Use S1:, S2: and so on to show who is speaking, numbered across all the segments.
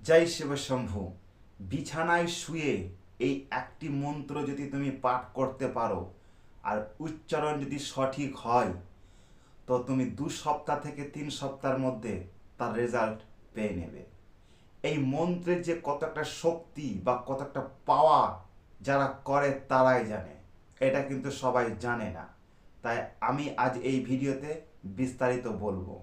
S1: জয় শিব শম্ভু। বিছানায় শুয়ে এই একটি মন্ত্র যদি তুমি পাঠ করতে পারো আর উচ্চারণ যদি সঠিক হয়, তো তুমি 2 সপ্তাহ থেকে 3 সপ্তাহের মধ্যে তার রেজাল্ট পেয়ে নেবে। এই মন্ত্রের যে কত একটা শক্তি বা কত একটা পাওয়ার যারা করে তারাই জানে, এটা কিন্তু সবাই জানে না। তাই আমি আজ এই ভিডিওতে বিস্তারিত বলবো।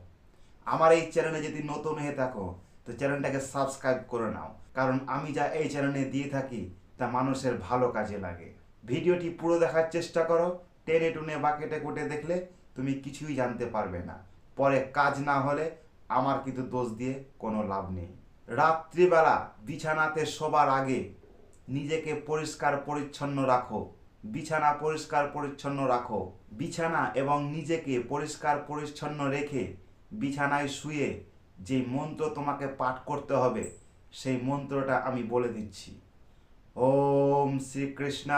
S1: আমার এই চ্যানেলে যদি নতুন হয়ে থাকো তো চ্যানেলটাকে সাবস্ক্রাইব করে নাও, কারণ আমি যা এই চ্যানেলে দিয়ে থাকি তা মানুষের ভালো কাজে লাগে। ভিডিওটি পুরো দেখার চেষ্টা করো। টেনে টুনে বা কেটে কুটে দেখলে তুমি কিছুই জানতে পারবে না। পরে কাজ না হলে আমার কিন্তু দোষ দিয়ে কোনো লাভ নেই। রাত্রিবেলা বিছানাতে শোবার আগে নিজেকে পরিষ্কার পরিচ্ছন্ন রাখো। বিছানা পরিষ্কার পরিচ্ছন্ন রাখো। বিছানা এবং নিজেকে পরিষ্কার পরিচ্ছন্ন রেখে বিছানায় শুয়ে যে মন্ত্র তোমাকে পাঠ করতে হবে, সেই মন্ত্রটা আমি বলে দিচ্ছি। ওম শ্রীকৃষ্ণ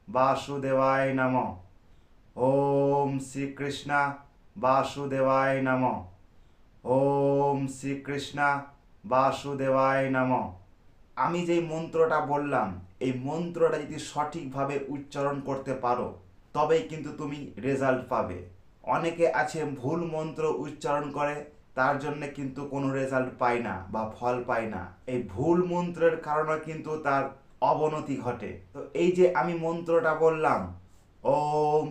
S1: বাসুদেবায় নমঃ। ওম শ্রীকৃষ্ণ বাসুদেবায় নমঃ। ওম শ্রীকৃষ্ণ বাসুদেবায় নমঃ। আমি যেই মন্ত্রটা বললাম, এই মন্ত্রটা যদি সঠিকভাবে উচ্চারণ করতে পারো তবেই কিন্তু তুমি রেজাল্ট পাবে। অনেকে আছে ভুল মন্ত্র উচ্চারণ করে, তার জন্য কিন্তু কোনো রেজাল্ট পায় না বা ফল পায় না। এই ভুল মন্ত্রের কারণে কিন্তু তার অবনতি ঘটে। তো এই যে আমি মন্ত্রটা বললাম, ওম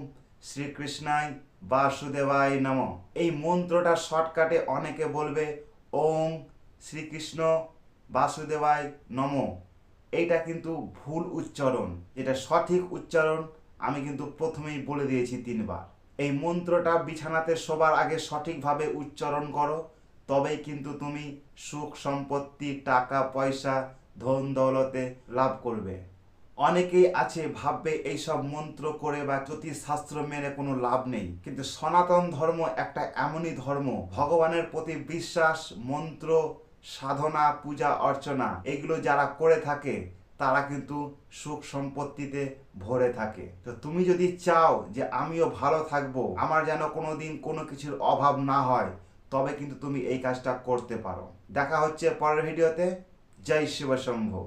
S1: শ্রীকৃষ্ণায় বাসুদেবায় নমঃ, এই মন্ত্রটা শর্টকাটে অনেকে বলবে ওম শ্রীকৃষ্ণ বাসুদেবায় নমঃ। এইটা কিন্তু ভুল উচ্চারণ। এটা সঠিক উচ্চারণ আমি কিন্তু প্রথমেই বলে দিয়েছি 3বার। এই মন্ত্রটা বিছানাতে শোবার আগে সঠিকভাবে উচ্চারণ করো, তবেই কিন্তু তুমি সুখ সম্পত্তি, টাকা পয়সা, ধন দৌলতে লাভ করবে। অনেকেই আছে ভাববে এইসব মন্ত্র করে বা জ্যোতিষশাস্ত্র মেনে কোনো লাভ নেই, কিন্তু সনাতন ধর্ম একটা এমনই ধর্ম, ভগবানের প্রতি বিশ্বাস, মন্ত্র, সাধনা, পূজা অর্চনা এগুলো যারা করে থাকে তারা কিন্তু সুখ সম্পত্তিতে ভরে থাকে। তো তুমি যদি চাও যে আমিও ভালো থাকবো, আমার যেন কোনোদিন কোনো কিছুর অভাব না হয়, তবে কিন্তু তুমি এই কাজটা করতে পারো। দেখা হচ্ছে পরের ভিডিওতে। জয় শিব শম্ভু।